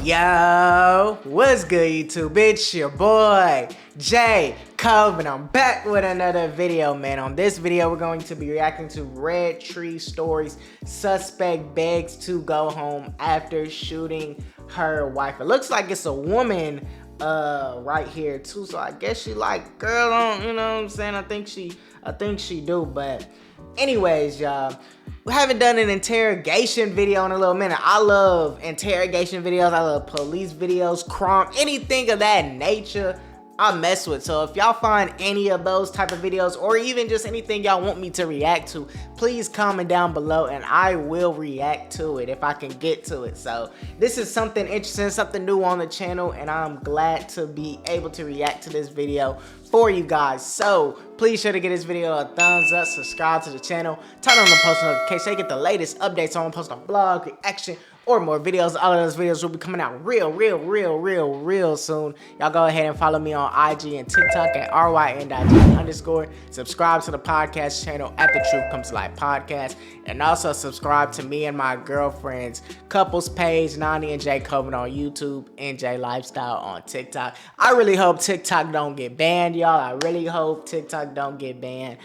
Yo, what's good YouTube? It's your boy, J Coven. I'm back with another video, man. On this video, we're going to be reacting to Red Tree Stories. Suspect begs to go home after shooting her wife. It looks like it's a woman right here too, so I guess she like girl on, you know what I'm saying? I think she do, but anyways, y'all, we haven't done an interrogation video in a little minute. I love interrogation videos. I love police videos, crime, anything of that nature I mess with. So if y'all find any of those type of videos or even just anything y'all want me to react to, please comment down below and I will react to it if I can get to it. So this is something interesting, something new on the channel, and I'm glad to be able to react to this video for you guys. So please sure to give this video a thumbs up, subscribe to the channel, turn on the post notifications so you get the latest updates on post on blog, reaction, or more videos. All of those videos will be coming out real soon. Y'all go ahead and follow me on IG and TikTok at ryn.g_. Subscribe to the podcast channel at The Truth Comes to Life Podcast. And also subscribe to me and my girlfriend's couples page, Nani and J Coven on YouTube, NJ Lifestyle on TikTok. I really hope TikTok don't get banned, y'all. I really hope TikTok don't get banned.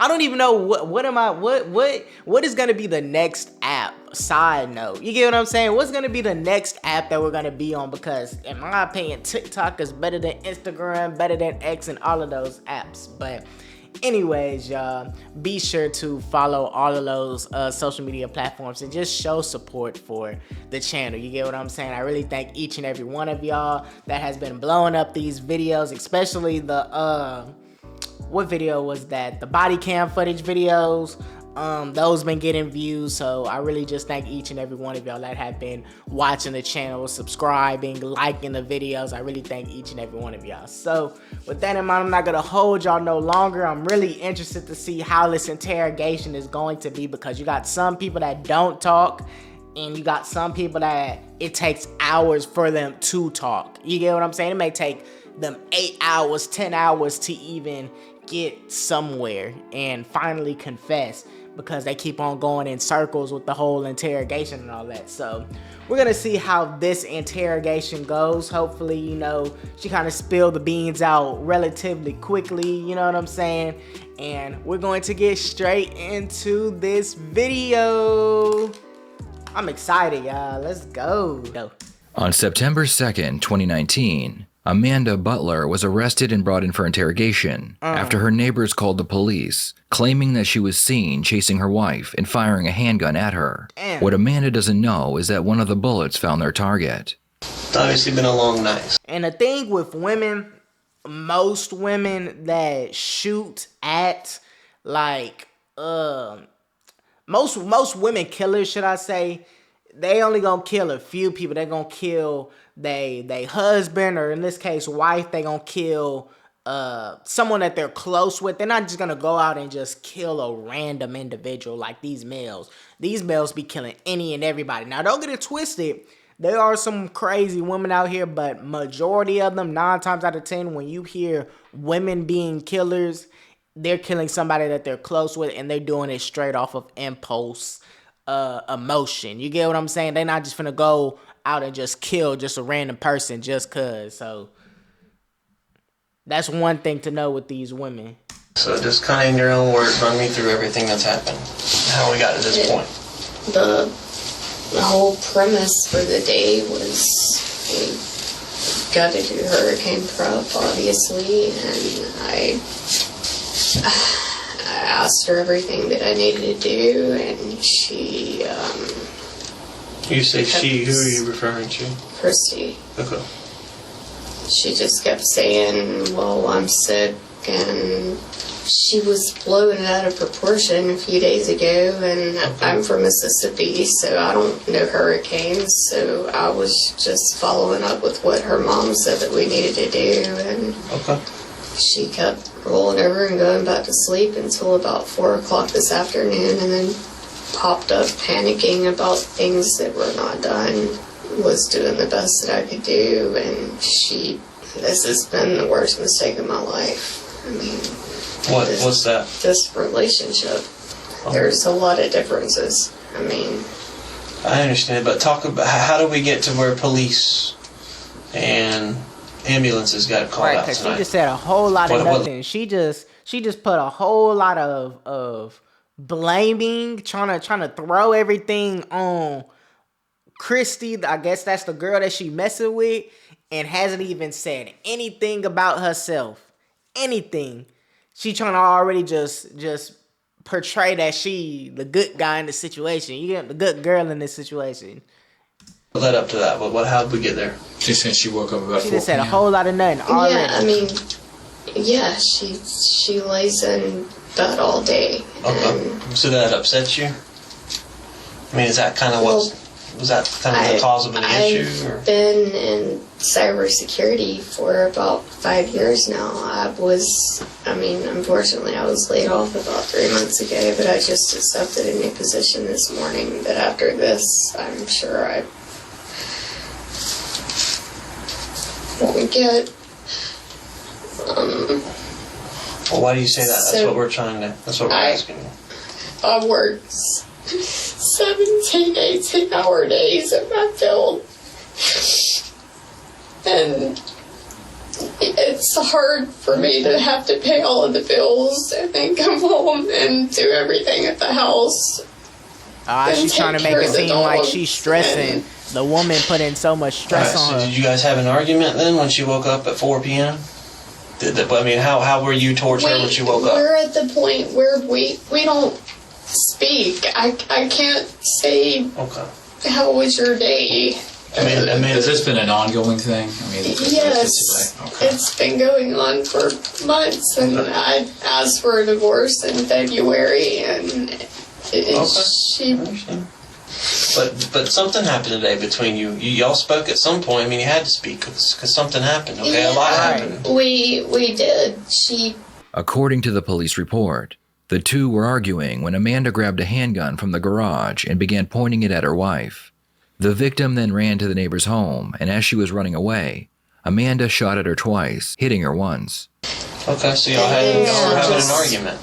I don't even know what is gonna be the next app. Side note, you get what I'm saying? What's gonna be the next app that we're gonna be on? Because in my opinion, TikTok is better than Instagram, better than X, and all of those apps. But anyways, y'all, be sure to follow all of those social media platforms and just show support for the channel. You get what I'm saying? I really thank each and every one of y'all that has been blowing up these videos, especially the what video was that? The body cam footage videos. Those been getting views, so I really just thank each and every one of y'all that have been watching the channel, subscribing, liking the videos. I really thank each and every one of y'all. So with that in mind, I'm not gonna hold y'all no longer. I'm really interested to see how this interrogation is going to be, because you got some people that don't talk and you got some people that it takes hours for them to talk. You get what I'm saying? It may take them 8 hours, 10 hours to even get somewhere and finally confess, because they keep on going in circles with the whole interrogation and all that. So we're gonna see how this interrogation goes. Hopefully, you know, she kind of spilled the beans out relatively quickly, you know what I'm saying? And we're going to get straight into this video. I'm excited, y'all. Let's go. On September 2nd, 2019, Amanda Butler was arrested and brought in for interrogation after her neighbors called the police, claiming that she was seen chasing her wife and firing a handgun at her. Damn. What Amanda doesn't know is that one of the bullets found their target. It's obviously been a long night. And the thing with women, most women that shoot at, like, most women killers, should I say, they only gonna kill a few people. They gonna kill they husband, or in this case wife. They gonna kill someone that they're close with. They're not just gonna go out and just kill a random individual like these males. These males be killing any and everybody. Now don't get it twisted, there are some crazy women out here, but majority of them, 9 times out of 10, when you hear women being killers, they're killing somebody that they're close with, and they're doing it straight off of impulse, emotion. You get what I'm saying? They're not just finna go out and just kill just a random person just cause. So that's one thing to know with these women. So just kind of in your own words, run me through everything that's happened, how we got to this point. The whole premise for the day was we got to do hurricane prep, obviously, and I asked her everything that I needed to do, and she, You say she, who are you referring to? Christy, Okay. she just kept saying, well, I'm sick, and she was blowing it out of proportion a few days ago, and I'm from Mississippi, so I don't know hurricanes, so I was just following up with what her mom said that we needed to do, and Okay. she kept rolling over and going back to sleep until about 4 o'clock this afternoon, and then popped up panicking about things that were not done. Was doing the best that I could do, and this has been the worst mistake of my life. I mean, what's that? This relationship. There's a lot of differences. I mean, I understand, but talk about how do we get to where police and ambulances got called Right, out because she tonight? just said a whole lot of What- nothing. She just put a whole lot of blaming, trying to throw everything on Christy. I guess that's the girl that she messing with, and hasn't even said anything about herself. Anything. She trying to already just portray that she the good guy in the situation. You get the good girl in this situation. What led up to that? How did we get there? She said she woke up about She 4 just said a p.m. whole lot of nothing already. Yeah, I mean, yeah, she lays in bed all day. And So that upsets you? I mean, is that kind of was that kind of the cause of an issue? Or? I've been in cybersecurity for about 5 years now. Unfortunately, I was laid off about 3 months ago, but I just accepted a new position this morning that after this, I'm sure I won't get. Well, why do you say that? That's So what we're asking you. I worked 17, 18-hour days in my field. And it's hard for me to have to pay all of the bills and then come home and do everything at the house. She's trying to make it seem like she's stressing. The woman put in so much stress on her. Did you guys have an argument then when she woke up at 4 p.m.? How were you towards her when she woke up? We're at the point where we don't speak. I can't say, Okay. how was your day? Has this been an ongoing thing? Yes, it's been going on for months, and I asked for a divorce in February, and she. But something happened today between you. Y'all spoke at some point. I mean, you had to speak because something happened. Okay, a lot happened. We did. According to the police report, the two were arguing when Amanda grabbed a handgun from the garage and began pointing it at her wife. The victim then ran to the neighbor's home, and as she was running away, Amanda shot at her twice, hitting her once. Okay, so y'all were having an argument.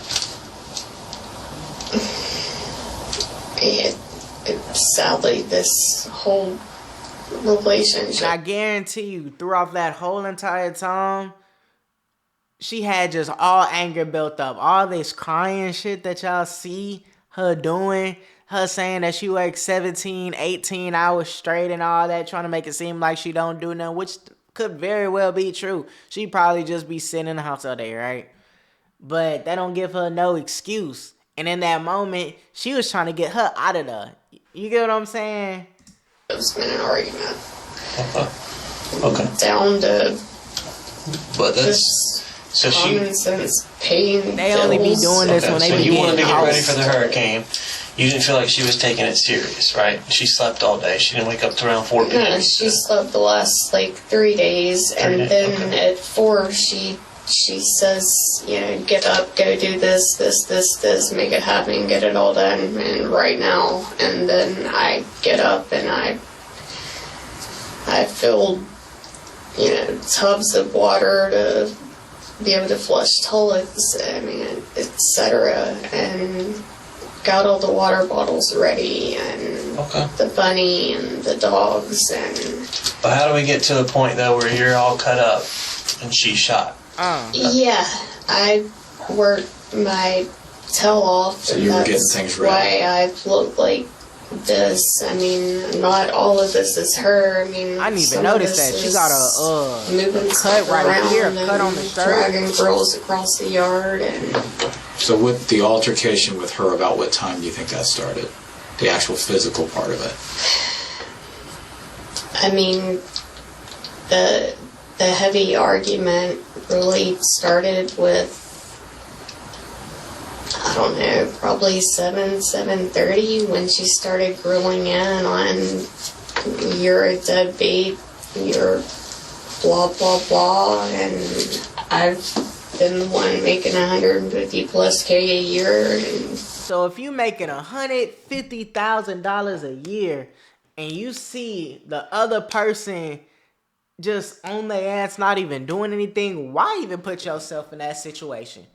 Sadly, this whole relationship. And I guarantee you, throughout that whole entire time, she had just all anger built up. All this crying shit that y'all see her doing. Her saying that she works 17, 18 hours straight and all that, trying to make it seem like she don't do nothing, which could very well be true. She probably just be sitting in the house all day, right? But that don't give her no excuse. And in that moment, she was trying to get her out of there. You get what I'm saying? It's been an argument. Okay. Down to But that's just common sense paying They only be bills. doing this when they so be you wanted to getting get ready house. for the hurricane. You didn't feel like she was taking it serious, right? She slept all day. She didn't wake up till around 4 p.m. No, she slept the last 3 days, and then at 4 she says, get up, go do this, make it happen, get it all done, and right now. And then I get up and I filled, tubs of water to be able to flush toilets, etc. And got all the water bottles ready, and the bunny and the dogs. But how do we get to the point though where you're all cut up and she's shot? Yeah, I worked my tail off. So you were getting things ready. Why I look like this. Not all of this is her. I didn't even notice that. She got a moving cut right here, a cut on the and shirt. dragging girls across the yard. And So with the altercation with her, about what time do you think that started? The actual physical part of it. The heavy argument really started with, I don't know, probably 7:30 when she started grilling in on, you're a deadbeat, you're blah, blah, blah, and I've been the one making $150+ K a year. And So if you making $150,000 a year and you see the other person just on their ass, not even doing anything, why even put yourself in that situation?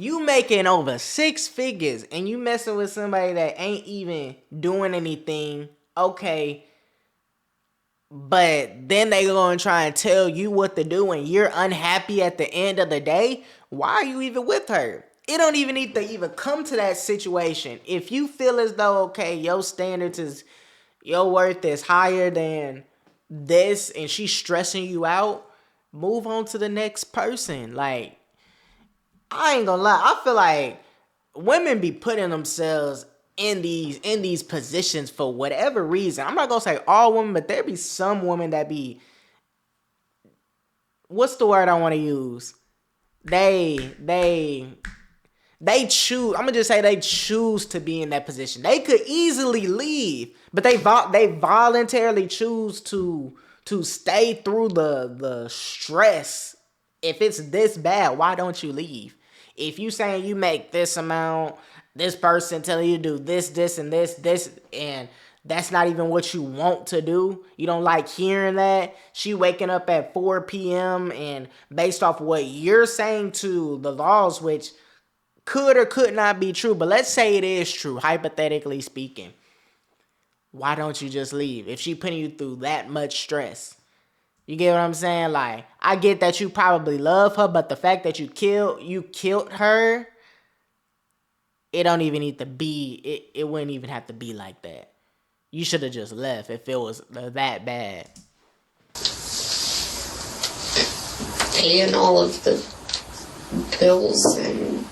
You making over 6 figures and you messing with somebody that ain't even doing anything, okay. But then they gonna try and tell you what to do and you're unhappy at the end of the day. Why are you even with her? It don't even need to even come to that situation. If you feel as though, okay, your standards is, your worth is higher than this and she's stressing you out, move on to the next person. Like, I ain't gonna lie. I feel like women be putting themselves in these positions for whatever reason. I'm not gonna say all women, but there be some women that be, what's the word I want to use? They choose. I'm gonna just say they choose to be in that position. They could easily leave, but they voluntarily choose to stay through the stress. If it's this bad, why don't you leave? If you saying you make this amount, this person telling you to do this, and this, and that's not even what you want to do. You don't like hearing that. She waking up at 4 p.m. and based off what you're saying to the laws, which could or could not be true, but let's say it is true, hypothetically speaking. Why don't you just leave if she putting you through that much stress? You get what I'm saying? Like, I get that you probably love her, but the fact that you killed her, it don't even need to be, it wouldn't even have to be like that. You should have just left if it was that bad. Paying all of the bills and...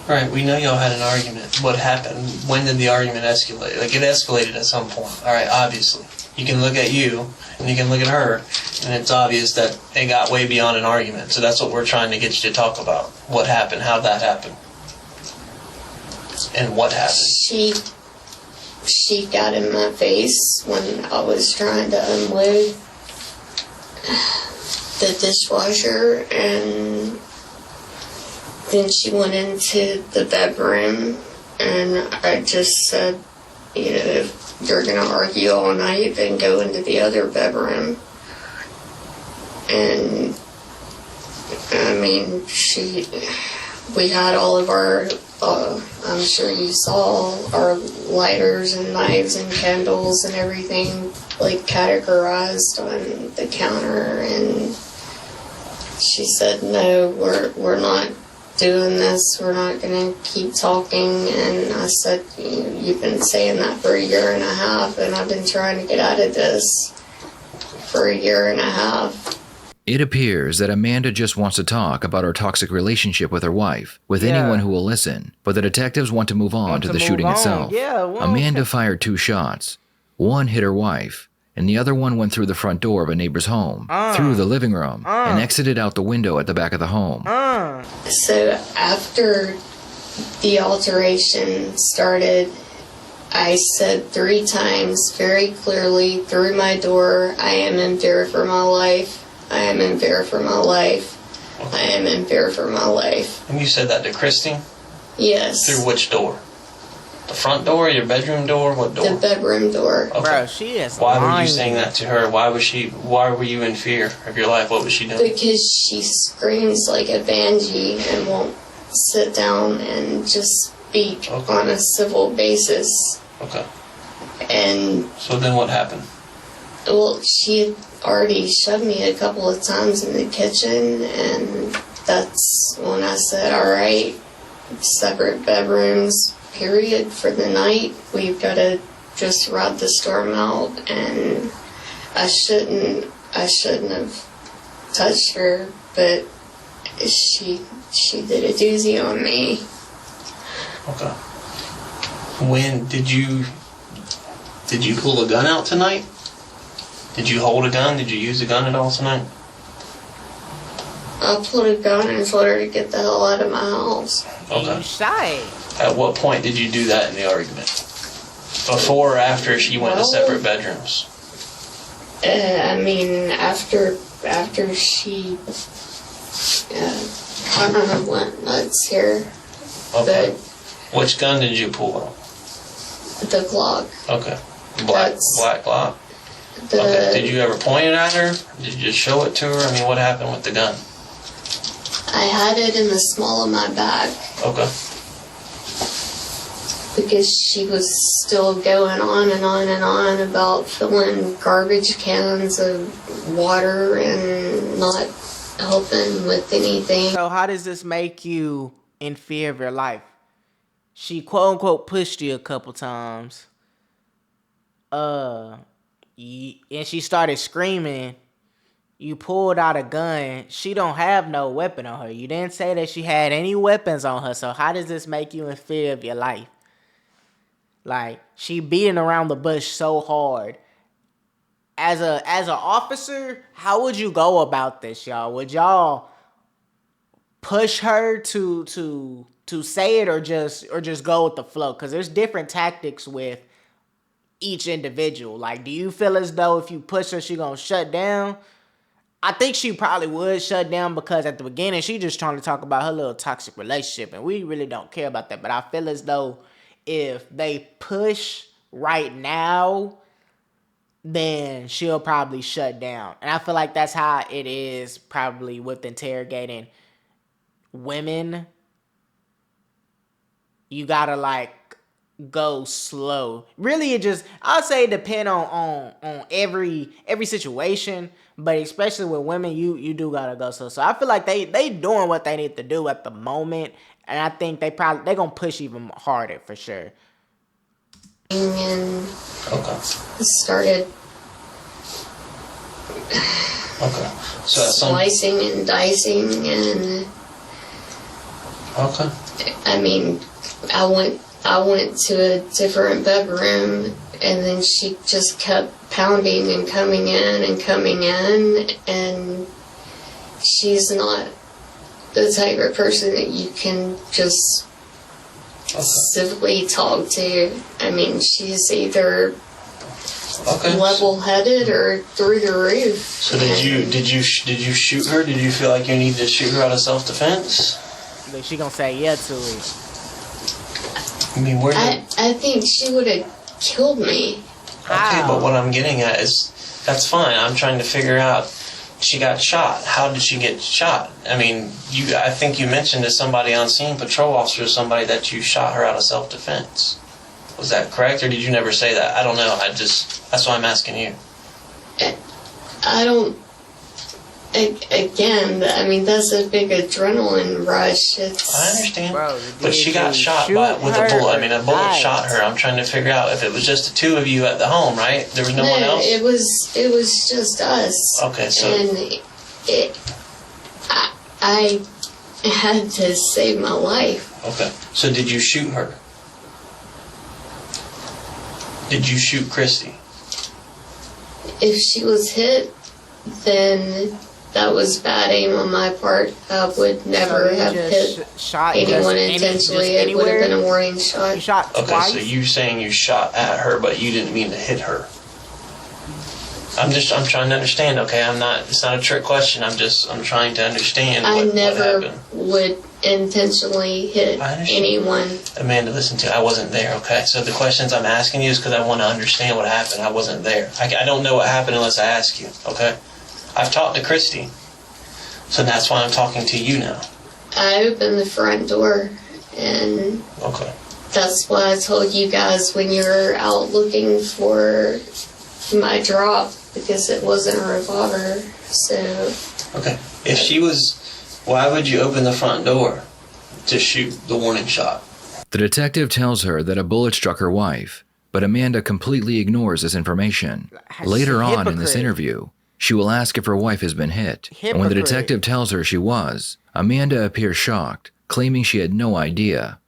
Right, we know y'all had an argument. What happened? When did the argument escalate? Like, it escalated at some point. Alright, obviously. You can look at you, and you can look at her, and it's obvious that it got way beyond an argument. So that's what we're trying to get you to talk about. What happened? How'd that happen? And what happened? She got in my face when I was trying to unload the dishwasher, and then she went into the bedroom, and I just said, you know, if you're going to argue all night, then go into the other bedroom. And, I mean, we had all of our, I'm sure you saw, our lighters and knives and candles and everything, like, categorized on the counter, and she said, no, we're not doing this, we're not going to keep talking. And I said, you've been saying that for 1.5 years, and I've been trying to get out of this for 1.5 years. It appears that Amanda just wants to talk about her toxic relationship with her wife, with anyone who will listen, but the detectives want to move on to the shooting itself. Amanda fired 2 shots. One hit her wife, and the other one went through the front door of a neighbor's home, through the living room, and exited out the window at the back of the home. So after the alteration started, I said 3 times very clearly through my door, I am in fear for my life. I am in fear for my life. I am in fear for my life. And you said that to Christine? Yes. Through which door? The front door, your bedroom door? What door? The bedroom door. Okay. Bro, she is Why lying. were you saying that to her? Why were you in fear of your life? What was she doing? Because she screams like a banshee and won't sit down and just speak on a civil basis. Okay. And so then what happened? Well, she had already shoved me a couple of times in the kitchen, and that's when I said, all right, separate bedrooms, period, for the night. We've got to just ride the storm out, and I shouldn't have touched her, but she did a doozy on me. Okay. When did you pull a gun out tonight? Did you hold a gun? Did you use a gun at all tonight? I pulled a gun and told her to get the hell out of my house. Okay. You shy. At what point did you do that in the argument? Before or after she went to separate bedrooms? I mean, after she kind of went nuts here. Okay. But which gun did you pull out? the Glock. Okay. Black Glock? Okay. Did you ever point it at her? Did you just show it to her? I mean, what happened with the gun? I had it in the small of my back Okay. because she was still going on and on and on about filling garbage cans of water and not helping with anything. So how does this make you in fear of your life? She quote unquote pushed you a couple times. And she started screaming. You pulled out a gun. She don't have no weapon on her. You didn't say that she had any weapons on her. So how does this make you in fear of your life? Like, she beating around the bush so hard. As an officer, how would you go about this, y'all? Would y'all push her to say it, or just go with the flow? Because there's different tactics with each individual. Like, do you feel as though if you push her, she gonna shut down? I think she probably would shut down, because at the beginning she just trying to talk about her little toxic relationship, and we really don't care about that. But I feel as though if they push right now, then she'll probably shut down. And I feel like that's how it is probably with interrogating women. You gotta like go slow. Really, it just, I'll say it depend on every situation, but especially with women, you do gotta go slow. So I feel like they doing what they need to do at the moment, and I think they gonna push even harder for sure. And Okay. started Okay. So at some. slicing and dicing, and Okay. I mean, I went to a different bedroom, and then she just kept pounding and coming in, and she's not the type of person that you can just civilly talk to. I mean, she's either Okay. level-headed or through the roof. So did you shoot her? Did you feel like you needed to shoot her out of self-defense? But she gonna say yeah to it. I mean, where did... I think she would have killed me. Okay, but what I'm getting at is, that's fine. I'm trying to figure out, she got shot. How did she get shot? I mean, I think you mentioned to somebody on scene, patrol officer, somebody, that you shot her out of self-defense. Was that correct, or did you never say that? I don't know. That's why I'm asking you. I don't. Again, I mean, that's a big adrenaline rush. I understand. Bro, But she got shot with a bullet. I mean, a bullet shot her. I'm trying to figure out if it was just the two of you at the home, right? There was no one else? It was just us. Okay, so... And I had to save my life. Okay. So did you shoot her? Did you shoot Christy? If she was hit, then that was bad aim on my part. I would never have hit shot anyone intentionally. It would have been a warning shot. You shot Okay, twice? so you saying you shot at her, but you didn't mean to hit her. I'm trying to understand, okay? It's not a trick question. I'm trying to understand what never happened. would intentionally hit I understand. anyone. Amanda, listen to me. I wasn't there, okay? So the questions I'm asking you is because I want to understand what happened. I wasn't there. I don't know what happened unless I ask you, okay? I've talked to Christy, so that's why I'm talking to you now. I opened the front door, and Okay. that's why I told you guys when you were out looking for my drop, because it wasn't a revolver. So Okay. If she was, why would you open the front door to shoot the warning shot? The detective tells her that a bullet struck her wife, but Amanda completely ignores this information. Later on in this interview, she will ask if her wife has been hit, and when the detective tells her she was, Amanda appears shocked, claiming she had no idea.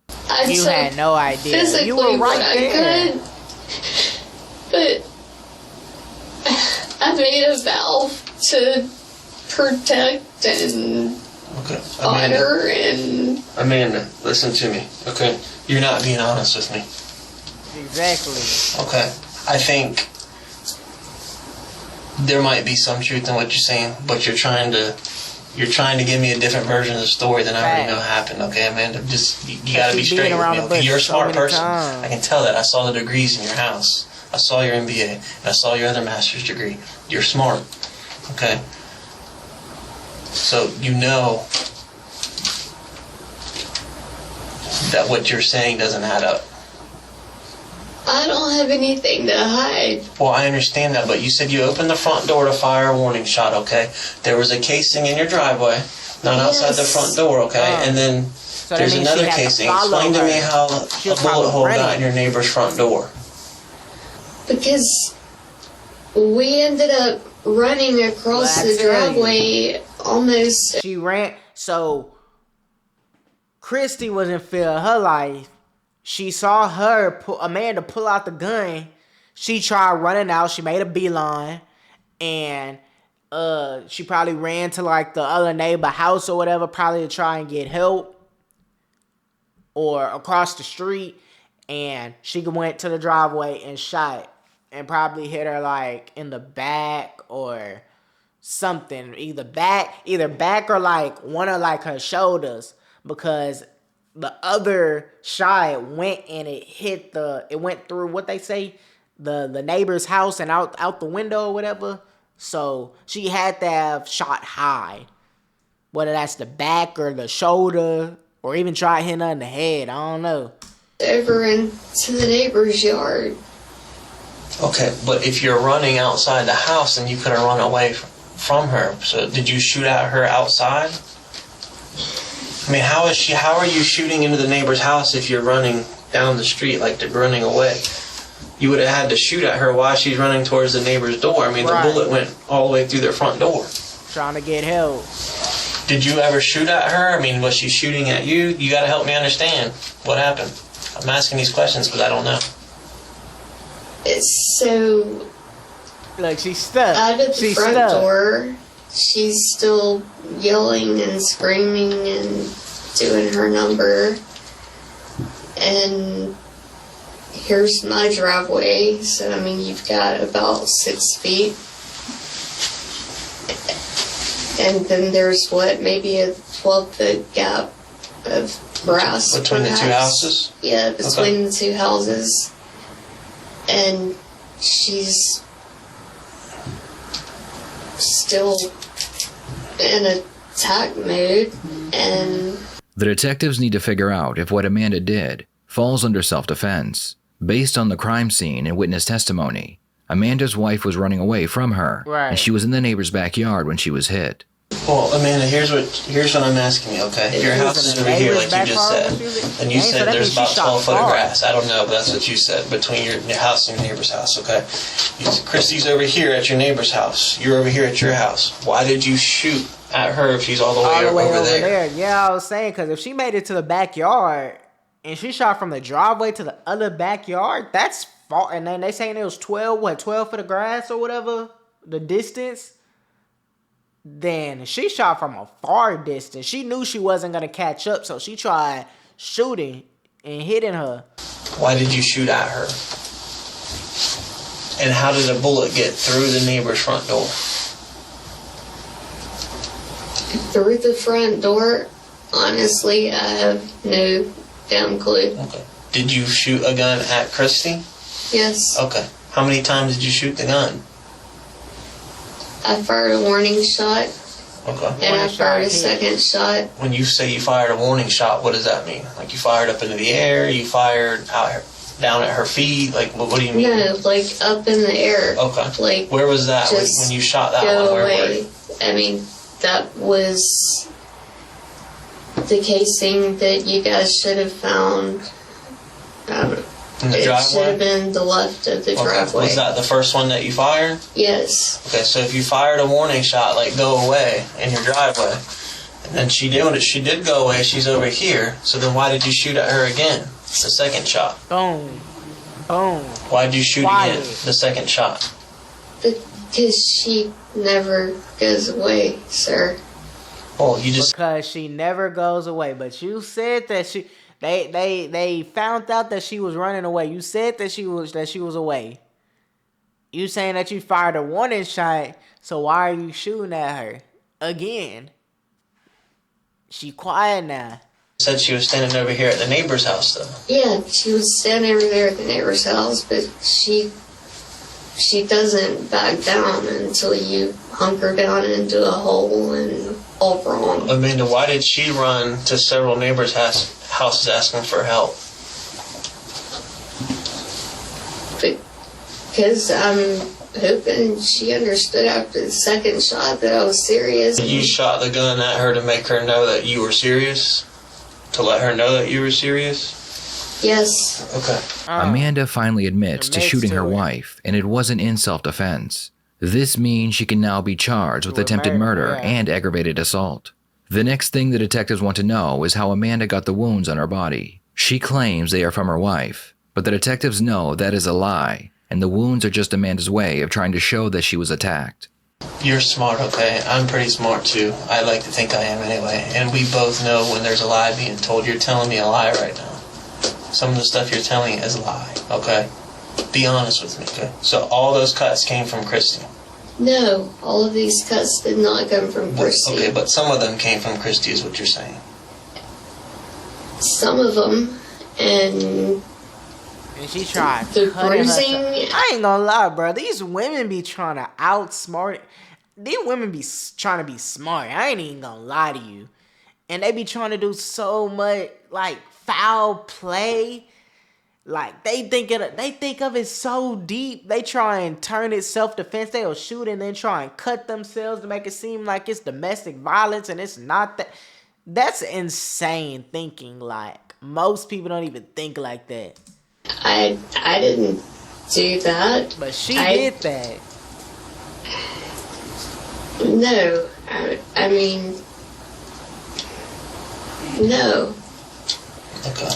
You had no idea. Physically You were right there. could, but I made a vow to protect and Okay. honor and... Amanda, listen to me, okay? You're not being honest with me. Exactly. Okay. I think there might be some truth in what you're saying, but you're trying to give me a different version of the story than I already know happened. Okay, Amanda, you gotta be straight with me. Okay, you're a smart person. I can tell that. I saw the degrees in your house. I saw your MBA, and I saw your other master's degree. You're smart. Okay. So you know that what you're saying doesn't add up. I don't have anything to hide. Well, I understand that, but you said you opened the front door to fire a warning shot, okay? There was a casing in your driveway, not outside the front door, okay? And then So there's that means another she had to casing. follow Explain to her. me how She a was bullet probably hole got running. in your neighbor's front door. Because we ended up running across Well, I the tell you. driveway almost. She ran. So Christy wasn't feeling her life. She saw Amanda pull out the gun. She tried running out. She made a beeline, and she probably ran to like the other neighbor house or whatever, probably to try and get help, or across the street. And she went to the driveway and shot, and probably hit her like in the back or something, either back or like one of like her shoulders, because the other shot went and it went through what they say, the neighbor's house and out the window or whatever. So she had to have shot high, whether that's the back or the shoulder, or even try hitting her in the head. I don't know. Over into the neighbor's yard. Okay, but if you're running outside the house, then you could have run away from her. So did you shoot at her outside? I mean, how are you shooting into the neighbor's house if you're running down the street, like they're running away? You would have had to shoot at her while she's running towards the neighbor's door. I mean, Right. The bullet went all the way through their front door. Trying to get help. Did you ever shoot at her? I mean, was she shooting at you? You got to help me understand what happened. I'm asking these questions because I don't know. So Look, she's stuck. out of the She's front stuck. door, she's still yelling and screaming and doing her number. And here's my driveway. So, I mean, you've got about 6 feet. And then there's maybe a 12-foot gap of grass. Between the two perhaps. houses? Yeah, between the two houses. And she's still in attack mode, and The detectives need to figure out if what Amanda did falls under self-defense. Based on the crime scene and witness testimony, Amanda's wife was running away from her, Right. and she was in the neighbor's backyard when she was hit. Well, Amanda, here's what I'm asking you, okay? Your She was house in is the over here, neighbor's like you just backyard said. when she was- And you Dang, so said that there's means she about shot 12 foot of far. grass. I don't know, but that's what you said, between your house and your neighbor's house, okay? Christy's over here at your neighbor's house. You're over here at your house. Why did you shoot at her if she's all the way, over there? Yeah, I was saying, because if she made it to the backyard and she shot from the driveway to the other backyard, that's far. And then they saying it was 12 foot of grass or whatever, the distance. Then she shot from a far distance. She knew she wasn't going to catch up, so she tried shooting and hitting her. Why did you shoot at her? And how did a bullet get through the neighbor's front door? through the front door, honestly, I have no damn clue. Okay. Did you shoot a gun at Christy? Yes, Okay. How many times did you shoot the gun? I fired a warning shot, Okay. and I Warning fired a shot hit. second shot. When you say you fired a warning shot, what does that mean? Like you fired up into the air? You fired out down at her feet? Like what do you mean? No, like up in the air. Okay. Like, Where was that when, just when you shot that go one? Where were away. you? I mean, that was the casing that you guys should have found. In the It should have driveway? been the left of the Okay. driveway. Was that the first one that you fired? Yes. Okay, so if you fired a warning shot, like go away in your driveway, and then she did go away, she's over here, so then why did you shoot at her again? The second shot. Boom. Boom. Why did you shoot Quiet. again? The second shot. Because she never goes away, sir. Oh, you just Because she never goes away. But you said that they found out that she was running away. You said that she was away. You saying that you fired a warning shot, so why are you shooting at her again? She quiet now. said she was standing over here at the neighbor's house, though. Yeah, she was standing over there at the neighbor's house, but she doesn't back down until you hunker down into a hole and all wrong. Amanda, why did she run to several neighbors' house is asking for help? Because I'm hoping she understood after the second shot that I was serious. You shot the gun at her to make her know that you were serious? To let her know that you were serious? Yes. Okay. Amanda finally admits to Admits shooting to her it. wife, and it wasn't in self-defense. This means she can now be charged with attempted murder yeah. and aggravated assault. The next thing the detectives want to know is how Amanda got the wounds on her body. She claims they are from her wife, but the detectives know that is a lie, and the wounds are just Amanda's way of trying to show that she was attacked. You're smart, okay? I'm pretty smart too. I like to think I am anyway. And we both know when there's a lie being told. You're telling me a lie right now. Some of the stuff you're telling is a lie, okay? Be honest with me, okay? So all those cuts came from Christy. No, all of these cuts did not come from Christy. Okay, but some of them came from Christy is what you're saying. Some of them, and she tried the cutting bruising. herself. I ain't gonna lie, bro. These women be trying to outsmart. These women be trying to be smart. I ain't even gonna lie to you. And they be trying to do so much, like, foul play. Like, they think of it so deep. They try and turn it self-defense. They'll shoot and then try and cut themselves to make it seem like it's domestic violence, and it's not that. That's insane thinking. Like, most people don't even think like that. I didn't do that. But she did that. No, I mean, no. Okay.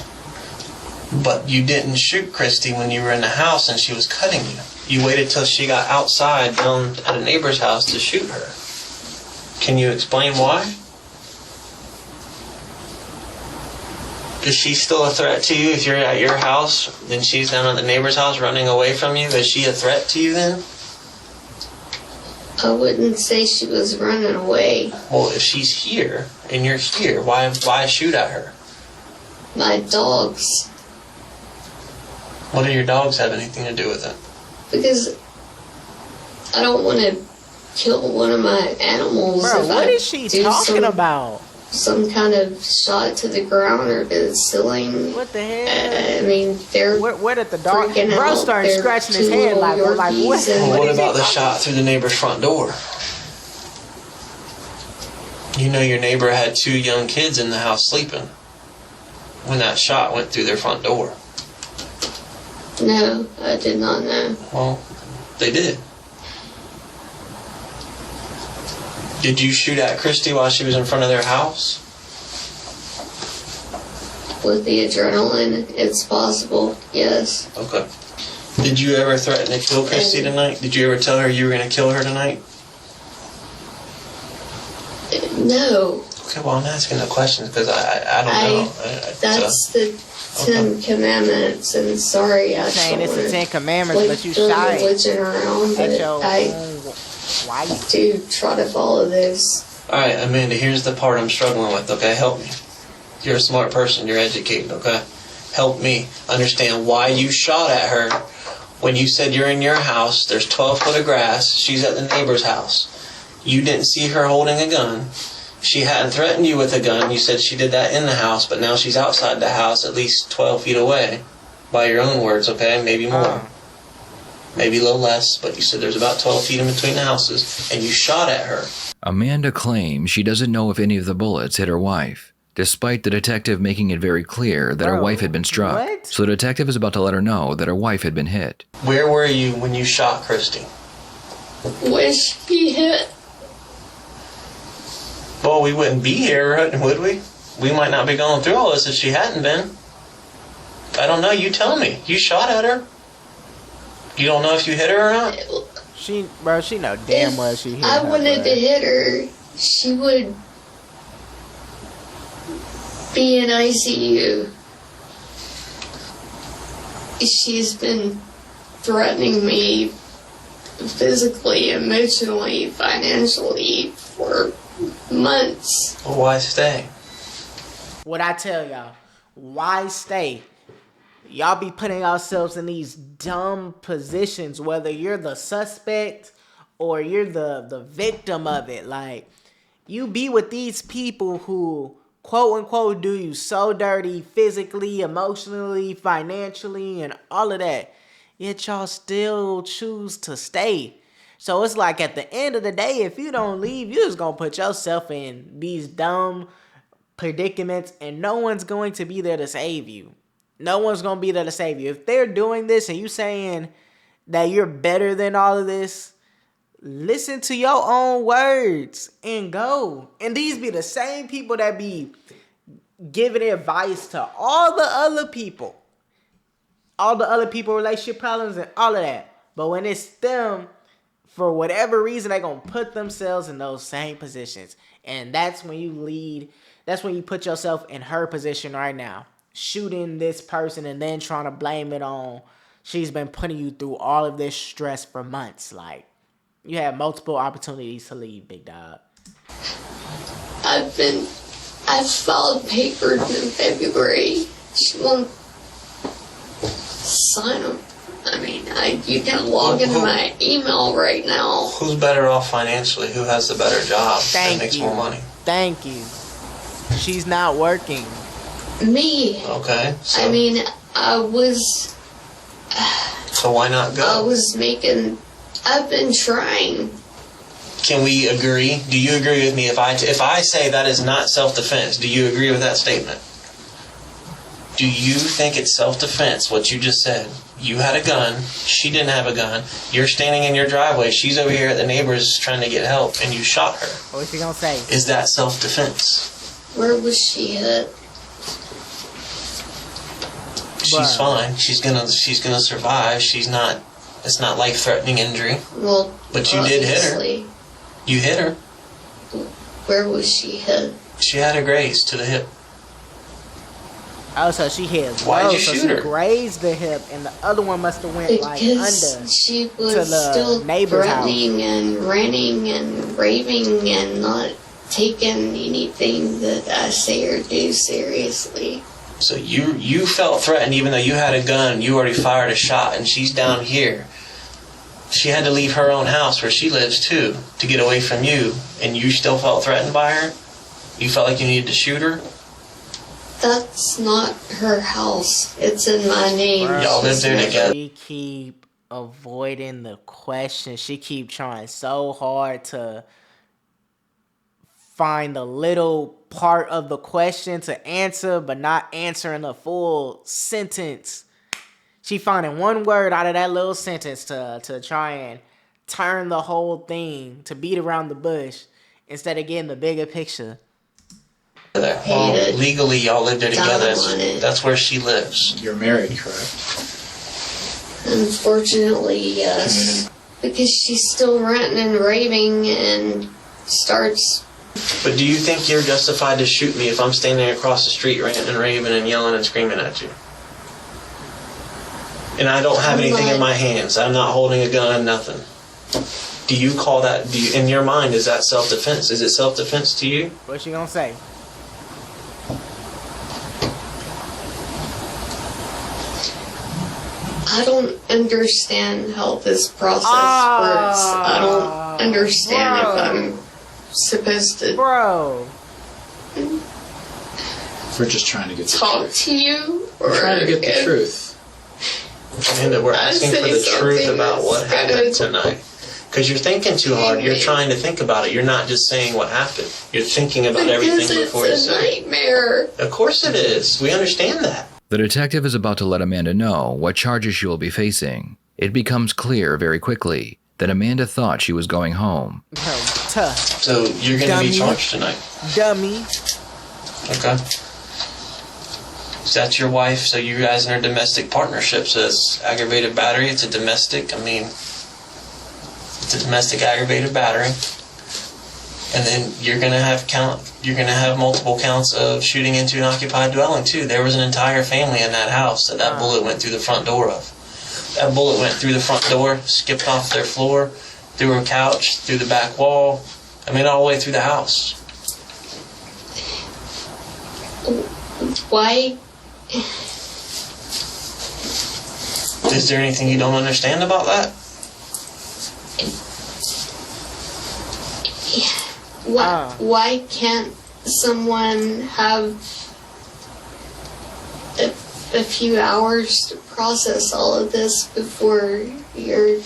But you didn't shoot Christy when you were in the house and she was cutting you. You waited till she got outside down at a neighbor's house to shoot her. Can you explain why? Is she still a threat to you if you're at your house and she's down at the neighbor's house running away from you? Is she a threat to you then? I wouldn't say she was running away. Well, if she's here and you're here, why shoot at her? My dogs. What do your dogs have anything to do with it? Because I don't want to kill one of my animals. Bro, if what I is she do talking about? Some kind of shot to the ground or to the ceiling. What the hell? I mean, they're Where did the dog? freaking Bro out. started They're scratching his two head little like what? Yorkies and- Well, what is he about the talking- shot through the neighbor's front door? You know your neighbor had 2 young kids in the house sleeping when that shot went through their front door. No, I did not know. Well, they did. Did you shoot at Christy while she was in front of their house? With the adrenaline, it's possible, yes. Okay. Did you ever threaten to kill Christy tonight? Did you ever tell her you were going to kill her tonight? No, Okay, well, I'm asking the questions because I don't know. that's the Ten Commandments, and sorry, I Saying don't it's the want Ten to Commandments, but you throw shot it religion around, at but your I own wife. do try to follow those. Alright, Amanda, here's the part I'm struggling with, okay? Help me. You're a smart person, you're educated, okay? Help me understand why you shot at her when you said you're in your house, there's 12 foot of grass, she's at the neighbor's house. You didn't see her holding a gun. She hadn't threatened you with a gun. You said she did that in the house, but now she's outside the house at least 12 feet away. By your own words, okay? Maybe more. Maybe a little less, but you said there's about 12 feet in between the houses, and you shot at her. Amanda claims she doesn't know if any of the bullets hit her wife, despite the detective making it very clear that her Bro, wife had been struck. what? So the detective is about to let her know that her wife had been hit. Where were you when you shot Christy? Wish he hit. Well, we wouldn't be here, would we? We might not be going through all this if she hadn't been. I don't know. You tell me. You shot at her. You don't know if you hit her or not? She know damn well she hit I her, wanted bro. to hit her, she would be in ICU. She's been threatening me physically, emotionally, financially for months. Well, why stay? What I tell y'all, why stay? Y'all be putting yourselves in these dumb positions, whether you're the suspect or you're the victim of it. Like, you be with these people who quote unquote do you so dirty physically, emotionally, financially, and all of that. Yet y'all still choose to stay. So it's like at the end of the day, if you don't leave, you're just gonna put yourself in these dumb predicaments and no one's going to be there to save you. No one's gonna be there to save you. If they're doing this and you saying that you're better than all of this, listen to your own words and go. And these be the same people that be giving advice to all the other people. All the other people, relationship problems and all of that. But when it's them, for whatever reason, they gonna put themselves in those same positions. And that's when you lead. That's when you put yourself in her position right now. Shooting this person and then trying to blame it on she's been putting you through all of this stress for months. Like, you had multiple opportunities to leave, big dog. I filed papers in February. She won't sign them. I mean, you can log into my email right now. Who's better off financially? Who has the better job that makes more money? Thank you. She's not working. Me. Okay. So, I mean, so why not go? I've been trying. Can we agree? Do you agree with me if I say that is not self-defense? Do you agree with that statement? Do you think it's self-defense, what you just said? You had a gun, she didn't have a gun, you're standing in your driveway, she's over here at the neighbor's trying to get help, and you shot her. What's she gonna say? Is that self-defense? Where was she hit? She's fine. She's gonna survive. It's not life-threatening injury. Well, but you did hit her. obviously. You hit her. Where was she hit? She had a graze to the hip. Oh, so she hit. Why'd you so shoot she her? grazed the hip, and the other one must have went like Because under. she to was the still neighbor's threatening and ranting and raving and not taking anything that I say or do seriously. So you felt threatened even though you had a gun, you already fired a shot, and she's down here. She had to leave her own house where she lives too to get away from you, and you still felt threatened by her? You felt like you needed to shoot her? That's not her house. It's in my name. Y'all live there together. She keep avoiding the question. She keep trying so hard to find the little part of the question to answer, but not answering the full sentence. She finding one word out of that little sentence to try and turn the whole thing, to beat around the bush, instead of getting the bigger picture. Well, legally, y'all live there together. That's where she lives. You're married, correct? Unfortunately, yes. Because she's still ranting and raving and starts... But do you think you're justified to shoot me if I'm standing across the street ranting and raving and yelling and screaming at you? And I don't have anything in my hands. I'm not holding a gun, nothing. Do you call that, in your mind, is that self-defense? Is it self-defense to you? What's she gonna say? I don't understand how this process works. I don't understand if I'm supposed to We're just trying to get the talk truth. to you. We're trying to get the truth. And we're asking for the truth about what happened tonight. Because you're thinking too hard. You're trying to think about it. You're not just saying what happened. You're thinking about everything before you say it. It's a nightmare. Of course it is. We understand that. The detective is about to let Amanda know what charges she will be facing. It becomes clear very quickly that Amanda thought she was going home. Tough. So you're going to be charged tonight. Dummy. Okay. So that's your wife. So you guys are in a domestic partnership. So it's aggravated battery. It's a domestic. It's a domestic aggravated battery. And then you're gonna have multiple counts of shooting into an occupied dwelling too. There was an entire family in that house that bullet went through the front door of. That bullet went through the front door, skipped off their floor, through a couch, through the back wall. All the way through the house. Why? Is there anything you don't understand about that? Why can't someone have a few hours to process all of this before you're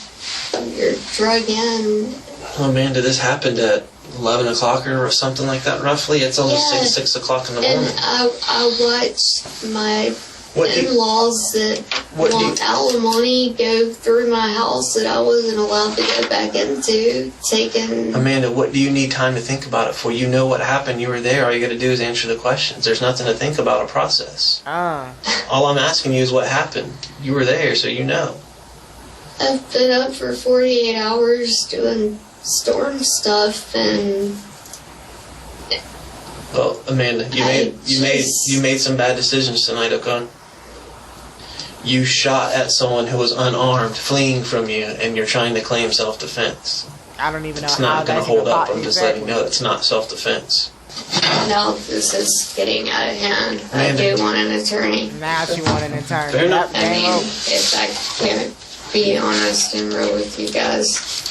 drug in. Amanda, this happened at 11 o'clock or something like that, roughly. It's almost Yeah. 6 o'clock in the morning. And I watched my What do you- in-laws that what do you- want alimony go through my house that I wasn't allowed to go back into, taking... Amanda, what do you need time to think about it for? You know what happened. You were there. All you got to do is answer the questions. There's nothing to think about a process. All I'm asking you is what happened. You were there, so you know. I've been up for 48 hours doing storm stuff, and Well, Amanda, you made some bad decisions tonight, okay? You shot at someone who was unarmed, fleeing from you, and you're trying to claim self-defense. I don't even know It's how not going to that's hold even up. possible. I'm just letting you know it's not self-defense. now this is getting out of hand. Amanda. I do want an attorney. Now she want an attorney. Fair enough. Yep, I game mean, over. if I can't be honest and real with you guys,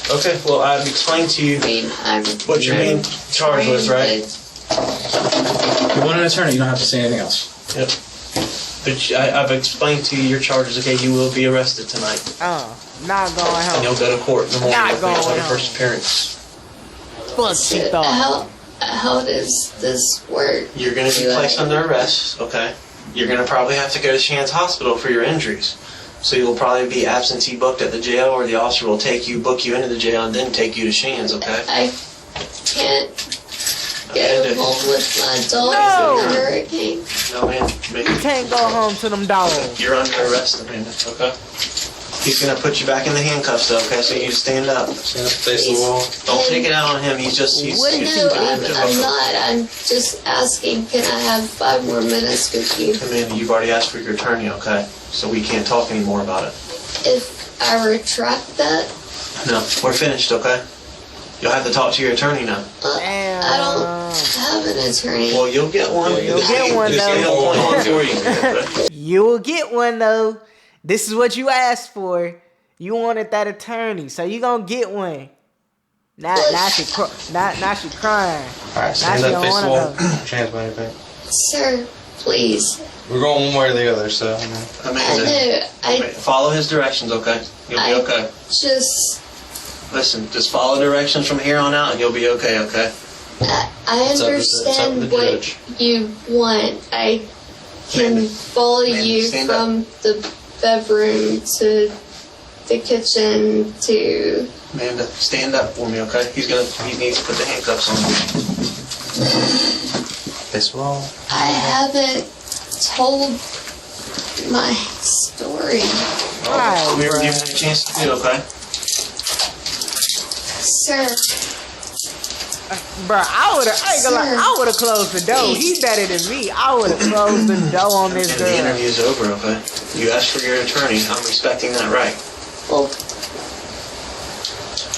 Okay, well, I've explained to you I mean, I'm... what you're being charged with, right? If you want an attorney, you don't have to say anything else. Yep. But I've explained to you your charges, okay? You will be arrested tonight. Not going And home. you'll go to court in the morning Not for your going home. first appearance. Fuck she thought. How does this work? You're going to be placed under arrest, okay? You're going to probably have to go to Shands Hospital for your injuries. So you'll probably be absentee booked at the jail, or the officer will book you into the jail, and then take you to Shands, okay? I can't go Amanda. home with my dogs No. in the hurricane. No, man. You can't go home to them dogs. You're under arrest, Amanda, okay? He's going to put you back in the handcuffs, though, okay? So you just stand up. Stand up, face the wall. Don't take it out on him. He's What is he's he No, doing? I'm not. I'm just asking, can I have 5 more minutes with you? Amanda, you've already asked for your attorney, okay? So we can't talk anymore about it. If I retract that, No, we're finished, okay? You'll have to talk to your attorney now. Damn. I don't have an attorney. Well, you'll get one. You'll get one, Just though. he'll appoint one for you, okay? You will get one though. This is what you asked for. You wanted that attorney, so you gonna get one. Now she crying. Alright, Now stand she up, don't face the wanna wall. go. Chance by anything. Sir, please. We're going one way or the other, so. you know. I Amanda, know. I follow his directions, okay? You'll be okay. just... Listen, just follow directions from here on out, and you'll be okay, okay? I It's up to understand the what judge. you want. I can Amanda, follow you stand from the bedroom to the kitchen to... Amanda, stand up for me, okay? He needs to put the handcuffs on you. Face the wall. I haven't told my story. Alright, We were bruh. given a chance to do, okay? Sir, Bruh, I ain't gonna lie, I would've closed the door. He's better than me. I would've closed the door on this And the girl. interview's over, okay? You asked for your attorney. I'm respecting that right. well,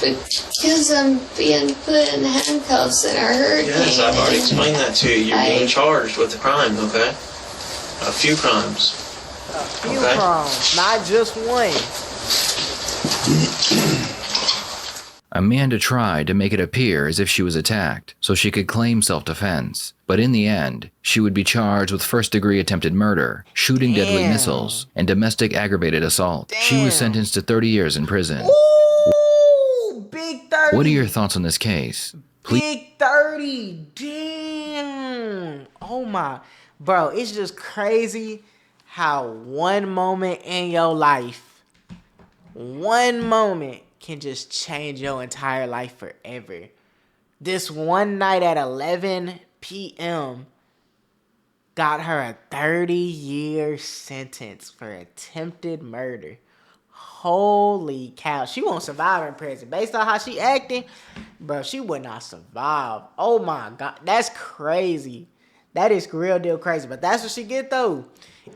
because I'm being put in handcuffs in a hurricane. Yes, I've already explained that to you. You're I- being charged with a crime, okay? A few crimes. Few Okay. crimes, not just one. Amanda tried to make it appear as if she was attacked so she could claim self-defense. But in the end, she would be charged with first-degree attempted murder, shooting deadly Damn. missiles, and domestic aggravated assault. She was Damn. sentenced to 30 years in prison. Ooh, big 30. What are your thoughts on this case? Big 30. Damn. Oh my. Bro, it's just crazy how one moment in your life, one moment can just change your entire life forever. This one night at 11 p.m. got her a 30-year sentence for attempted murder. Holy cow. She won't survive in prison. Based on how she acting, bro, she would not survive. Oh my God. That's crazy. That is real deal crazy. But that's what she get though.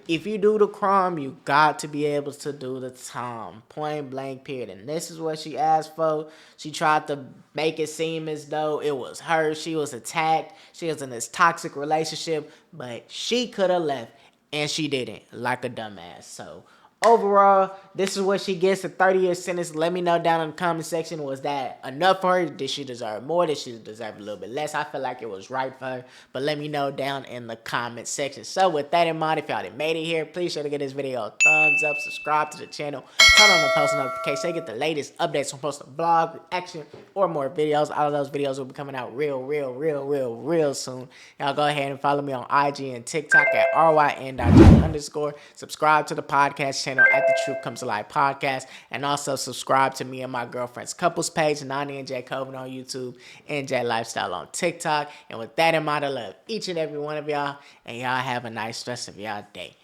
If you do the crime, you got to be able to do the time. Point blank period. And this is what she asked for. She tried to make it seem as though it was her. She was attacked. She was in this toxic relationship. But she could have left. And she didn't. Like a dumbass. So overall, this is what she gets, a 30-year sentence. Let me know down in the comment section, was that enough for her? Did she deserve more? Did she deserve a little bit less? I feel like it was right for her, but let me know down in the comment section. So with that in mind, if y'all done made it here, please sure to give this video a thumbs up, subscribe to the channel, turn on the post notification so you get the latest updates on posting vlog, reaction, or more videos. All of those videos will be coming out real soon. Y'all go ahead and follow me on IG and TikTok at ryn.j_. Subscribe to the podcast channel at The Truth Comes Alive Podcast, and also subscribe to me and my girlfriend's couples page, Nani and J Coven on YouTube, and J Lifestyle on TikTok. And with that in mind, I love each and every one of y'all, and y'all have a nice rest of y'all day.